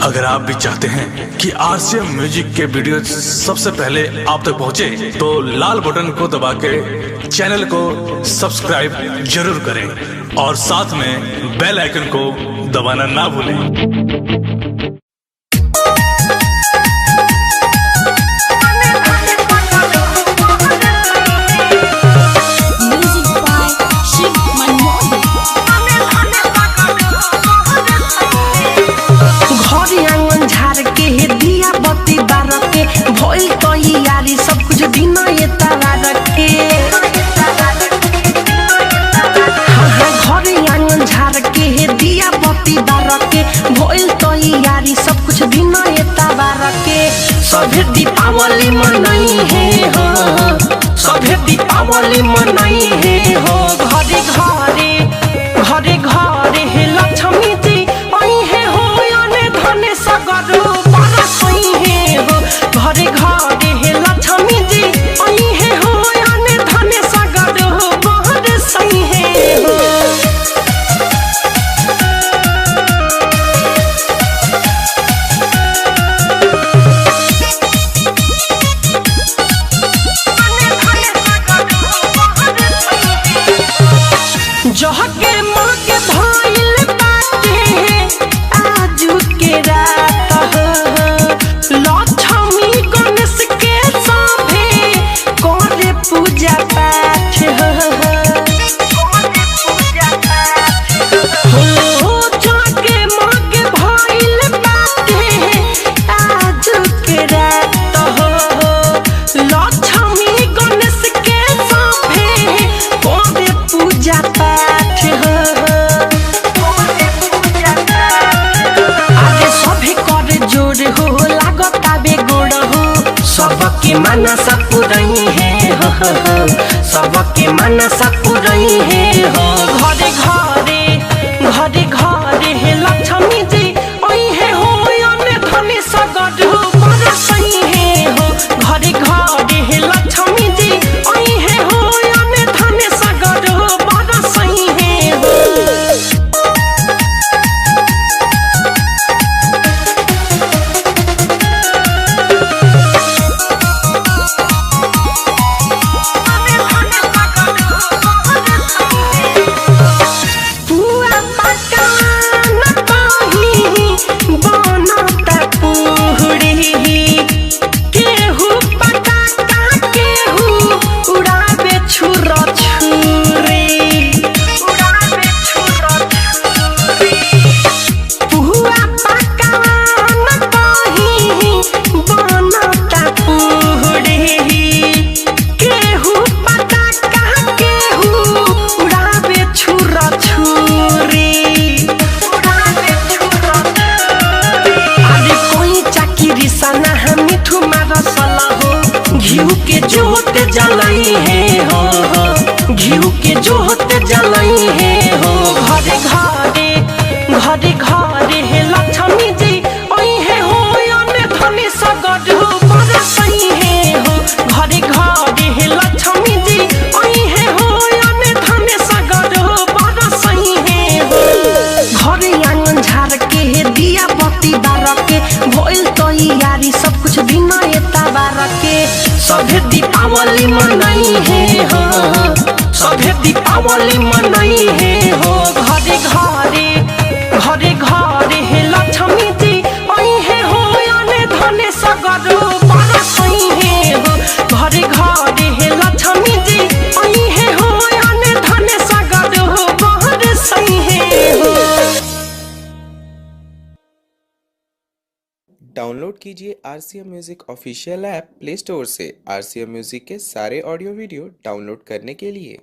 अगर आप भी चाहते हैं कि आरसीएम म्यूजिक के वीडियो सबसे पहले आप तक पहुंचे, तो लाल बटन को दबा के चैनल को सब्सक्राइब जरूर करें और साथ में बेल आइकन को दबाना ना भूलें। भइल तैयारी सब कुछ दिन ये तारा रखे घर आंगन झाड़ के दिया बत्ती बार के भइल तैयारी सब कुछ दिन ये तारा रखे। सभे दीपावली मनाई है हो, सभे दीपावली मनाई है हो। घरे घरे घरे घरे हे लक्ष्मी जी आई है हो, अने धने सगरो बरसई है हो। घरे घरे हे लक्ष्मी जी आई है हो, अने धने सगरो बरसई है हो। जहके माँ के भइल बाटे आजू के रात हो, लक्ष्मी गणेश के सभे करे पूजा पाठ हो। जहके माँ के भइल बाटे आजू के रात हो, लक्ष्मी गणेश के सभे करे पूजा पाठ। सबके मनसा पुरई है हो, सबके मनसा पुरई है हो। घरे घरे घरे घरे हे लक्ष्मी जी आई है हो, अने धने सगरो बरसई है हो। घरे घरे हे लक्ष्मी जी आई है हो, अने धने सगरो बरसई है हो। घिउ के जोत जलाई है हो, घिउ के जोत जलाई है हो। घरे घरे घरे घरे हे लक्ष्मी जी आई है हो, अने धने सगरो बरसई है हो। घरे घरे हे लक्ष्मी जी आई है हो, अने धने सगरो बरसई है हो। घरे आंगन झाड़ के दिया बत्ती बार के भइल तैयारी सब कुछ दिन ये ताबार के। सभे दीपावली मनाई है हो, सभे दीपावली मनाई है हो। घरे घरे घरे घरे हे लक्ष्मी जी आई है हो, अने धने सगरो बरसई है हो। घरे घरे हे लक्ष्मी जी आई है हो, अने धने सगरो बरसई है हो। डाउनलोड कीजिए RCM music official app play store से। आरसीएम म्यूजिक के सारे ऑडियो वीडियो डाउनलोड करने के लिए